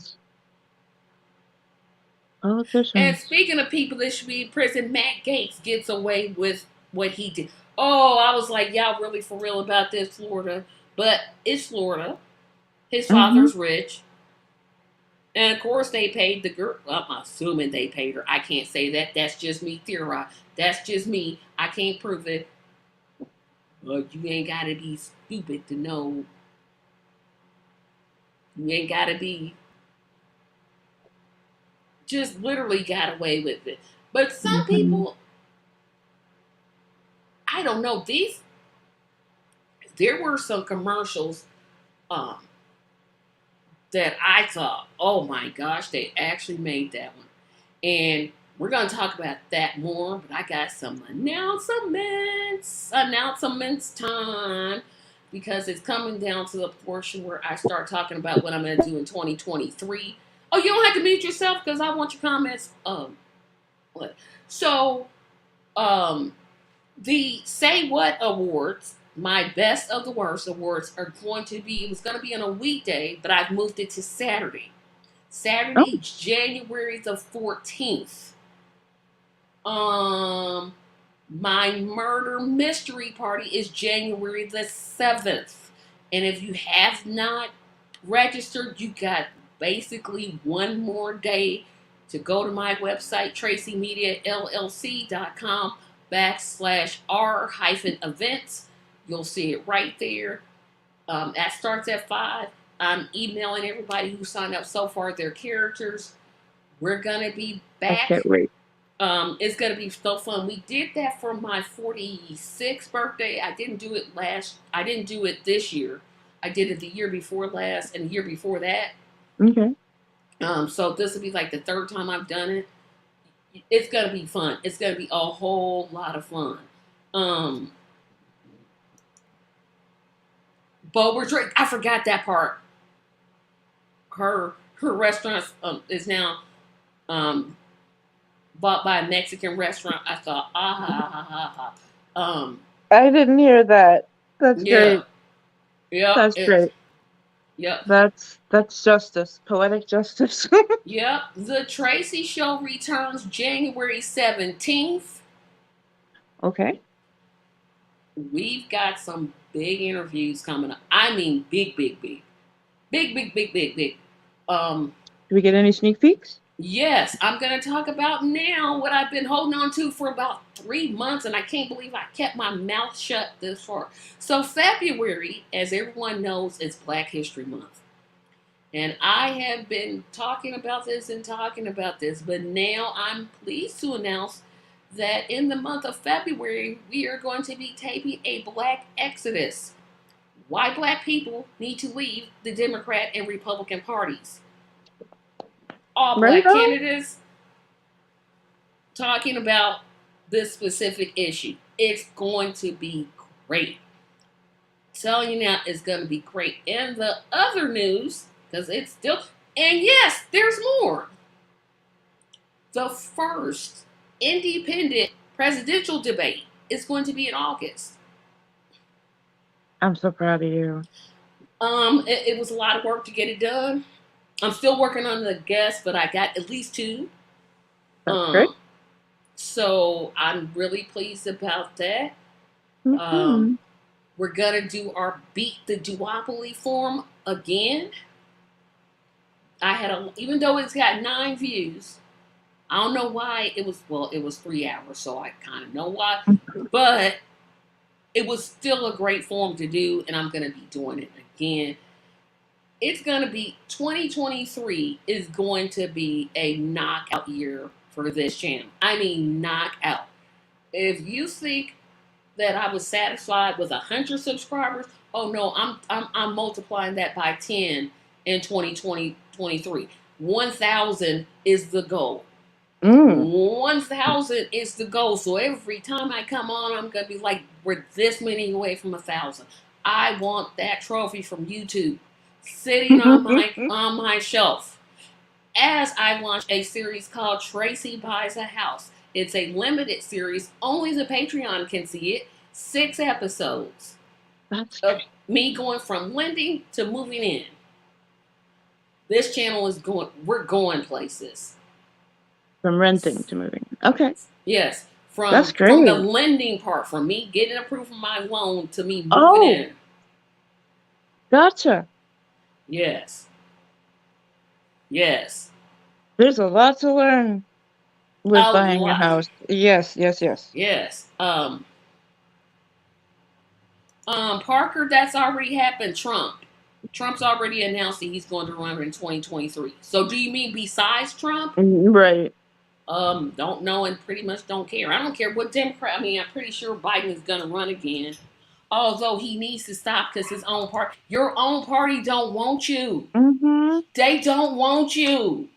Politicians. And speaking of people that should be in prison, Matt Gaetz gets away with what he did. Oh, I was like, y'all really for real about this, Florida? But it's Florida. His father's rich. And of course, they paid the girl. I'm assuming they paid her. I can't say that. That's just me theorizing. That's just me. I can't prove it. But you ain't got to be stupid to know. You ain't got to be just literally got away with it. But some Mm-hmm. people, I don't know. There were some commercials um, that I thought, oh my gosh, they actually made that one. And we're going to talk about that more, but I got some announcements time, because it's coming down to the portion where I start talking about what I'm going to do in 2023. Oh, you don't have to mute yourself because I want your comments. What? So, um, the Say What Awards, my Best of the Worst Awards, are going to be, it was going to be on a weekday, but I've moved it to Saturday. Oh, Saturday, January the 14th. Um, my murder mystery party is January the 7th. And if you have not registered, you got basically one more day to go to my website, tracymediallc.com/r-events. You'll see it right there. That starts at 5. I'm emailing everybody who signed up so far their characters. We're going to be I can't back. wait. It's going to be so fun. We did that for my 46th birthday. I didn't do it this year. I did it the year before last and the year before that. Okay. So this will be like the third time I've done it. It's going to be fun. It's going to be a whole lot of fun. Boba Drake, I forgot that part. Her restaurant is now um, bought by a Mexican restaurant. I thought, ah ha ha ha ha. I didn't hear that. That's Yeah, great. yep, That's great. yep, That's justice. Poetic justice. yep. The Tracy Show returns January 17th. Okay. We've got some big interviews coming up. I mean, big, big, big, big, big, big, big, big. Um, Do we get any sneak peeks? Yes, I'm going to talk about now what I've been holding on to for about 3 months, and I can't believe I kept my mouth shut this far. So, February, as everyone knows, is Black History Month. And I have been talking about this and talking about this, but now I'm pleased to announce that in the month of February, we are going to be taping a Black Exodus. Why Black people need to leave the Democrat and Republican parties. All Right Black on. candidates talking about this specific issue. It's going to be great. Telling you now, it's going to be great. And the other news, because it's still, and yes, there's more. The first independent presidential debate is going to be in August. I'm so proud of you. It was a lot of work to get it done. I'm still working on the guests, but I got at least 2. That's great. So I'm really pleased about that. Mm-hmm. We're gonna do our Beat the Duopoly form again. Even though it's got 9 views, I don't know why it was 3 hours, so I kind of know why, but it was still a great form to do, and I'm gonna be doing it again. It's gonna be 2023 is going to be a knockout year for this channel. I mean, knockout. If you think that I was satisfied with 100 subscribers, oh no, I'm multiplying that by 10 in 2023. 1,000 is the goal. 1,000 is the goal. So every time I come on, I'm gonna be like, we're this many away from 1,000. I want that trophy from YouTube sitting on my shelf as I launch a series called Tracy Buys a House. It's a limited series. Only the Patreon can see it. 6 episodes of me going from lending to moving in. This channel is we're going places. From renting to moving. Okay. Yes. That's great. From the lending part, from me getting approved for my loan to me moving in. Gotcha. Yes. Yes. There's a lot to learn with A buying a lot. house. Yes, yes, yes. Yes. Parker, that's already happened. Trump's already announced that he's going to run in 2023. So do you mean besides Trump? Right. Don't know and pretty much don't care. I don't care what Democrat. I mean, I'm pretty sure Biden is going to run again. Although he needs to stop because his own party, your own party don't want you. Mm-hmm. They don't want you.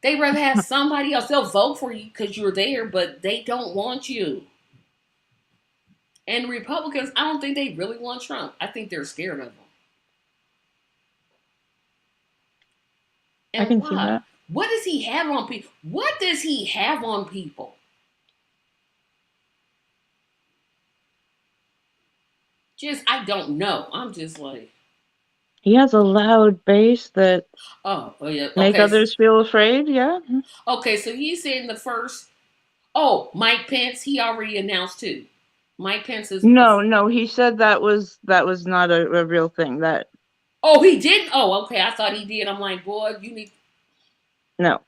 They rather have somebody else. They'll vote for you because you're there, but they don't want you. And Republicans, I don't think they really want Trump. I think they're scared of him. I And can see why? that. What does he have on people? What does he have on people? Just, I don't know. I'm just like, He has a loud bass that oh yeah, make okay. others feel afraid. Yeah. Okay, so he's in the first. Oh, Mike Pence, he already announced too. Mike Pence is. No. He said that was not a real thing. That Oh, he didn't. Oh, okay. I thought he did. I'm like, boy, you need. no,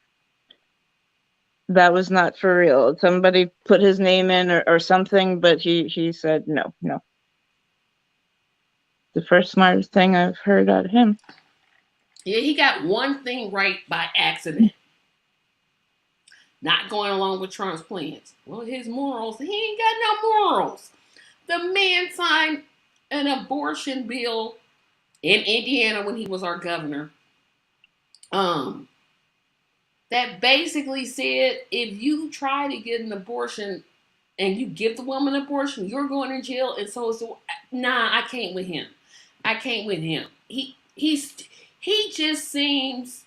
that was not for real. Somebody put his name in or something, but he said no. The first smartest thing I've heard out of him. Yeah, he got one thing right by accident. Not going along with Trump's plans. Well, his morals, he ain't got no morals. The man signed an abortion bill in Indiana when he was our governor. That basically said if you try to get an abortion and you give the woman an abortion, you're going to jail. And so nah, I can't with him. I can't with him. He just seems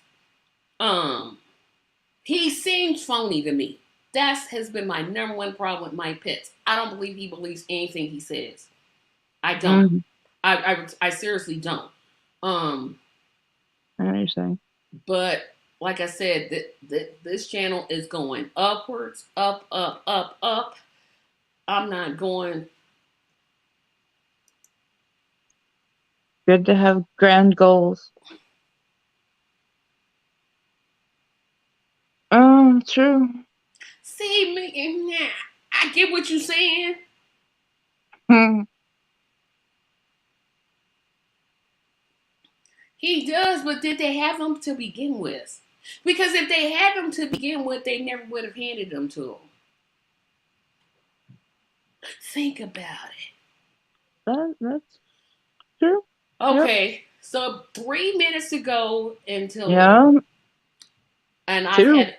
he seems phony to me. That has been my number one problem with Mike Pence. I don't believe he believes anything he says. I don't. Mm, I seriously don't. I know what you're saying. But like I said, this channel is going upwards, up, up, up, up. I'm not going. Good to have grand goals. True. See me, nah, I get what you're saying. He does, but did they have them to begin with? Because if they had them to begin with, they never would have handed them to him. Think about it. That's true. Okay, yep. So 3 minutes ago until and I've 2. had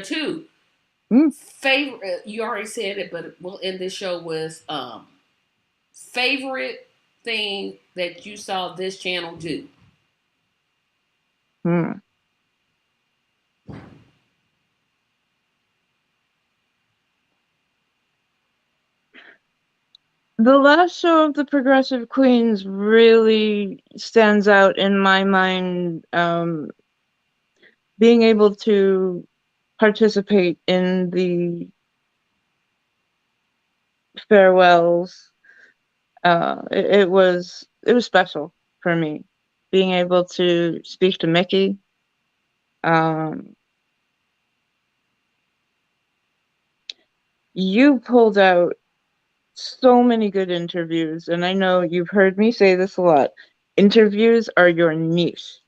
2. Favorite, you already said it, but we'll end this show with favorite thing that you saw this channel do. The last show of the Progressive Queens really stands out in my mind. Being able to participate in the farewells, it was special for me. Being able to speak to Mickey, you pulled out so many good interviews, and I know you've heard me say this a lot. Interviews are your niche.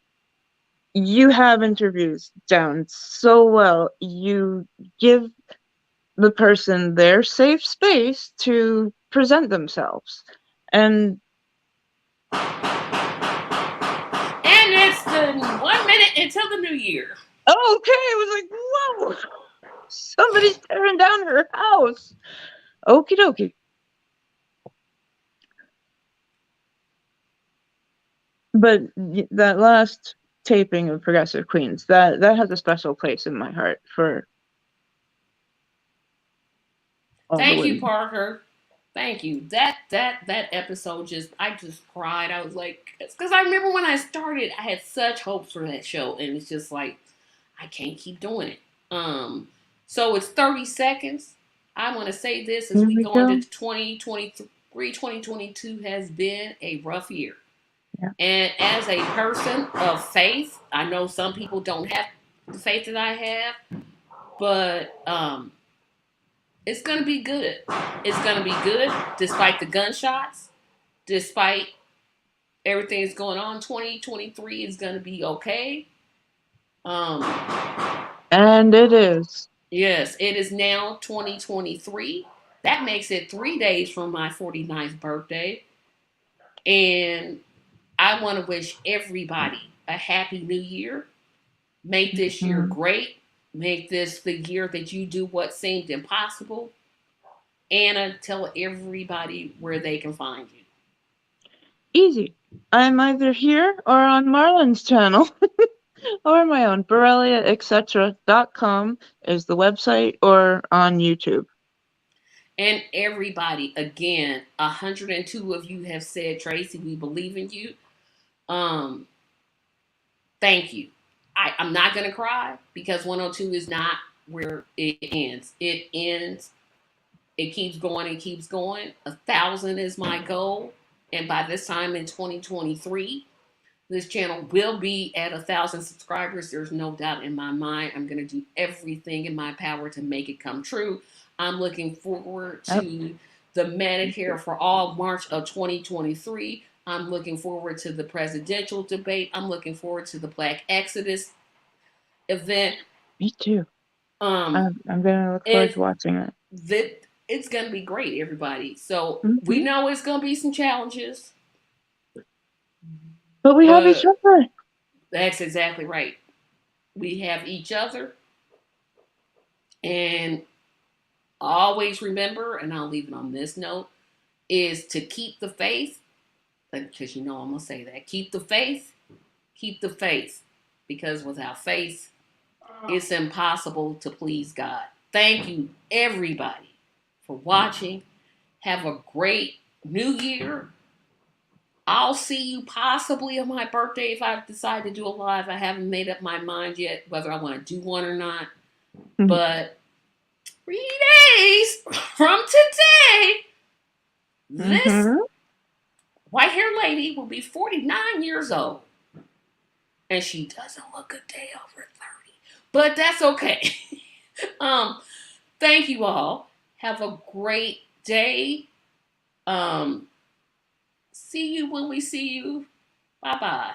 You have interviews down so well. You give the person their safe space to present themselves. And it's the 1 minute until the new year. Okay, I was like, whoa, somebody's tearing down her house. Okie dokie. But that last taping of Progressive Queens, that has a special place in my heart for all the women. Thank you, Parker. Thank you. That episode I just cried. I was like, because I remember when I started, I had such hopes for that show, and it's just like I can't keep doing it. So it's 30 seconds. I want to say this as we go into 2023. 2022 has been a rough year. Yeah. And as a person of faith, I know some people don't have the faith that I have, but it's going to be good. It's going to be good despite the gunshots, despite everything that's going on. 2023 is going to be okay. Um, And it is. yes, it is now 2023. That makes it 3 days from my 49th birthday. And I want to wish everybody a happy new year. Make this year Mhm. great. Make this the year that you do what seemed impossible. Anna, tell everybody where they can find you. Easy. I'm either here or on Marlon's channel or my own. BoreliaEtc.com is the website, or on YouTube. And everybody, again, 102 of you have said, Tracy, we believe in you. Um, Thank you. I'm not going to cry because 102 is not where it ends. It ends, it keeps going and keeps going. 1,000 is my goal. And by this time in 2023, this channel will be at 1,000 subscribers. There's no doubt in my mind. I'm going to do everything in my power to make it come true. I'm looking forward Yep. to the Medicare for All March of 2023. I'm looking forward to the presidential debate. I'm looking forward to the Black Exodus event. Me too. Um, I'm gonna look forward it's to watching it. it's gonna be great, everybody. So we Mhm. know it's gonna be some challenges, But we have each but other. that's exactly right. We have each other, and always remember, and I'll leave it on this note, is to keep the faith, because I'm gonna say that. Keep the faith, because without faith, it's impossible to please God. Thank you, everybody, for watching. Have a great new year. I'll see you possibly on my birthday if I decide to do a live. I haven't made up my mind yet whether I want to do one or not. But 3 days from today, this Mhm. white haired lady will be 49 years old. And she doesn't look a day over 30. But that's okay. Thank you all. Have a great day. See you when we see you. Bye bye.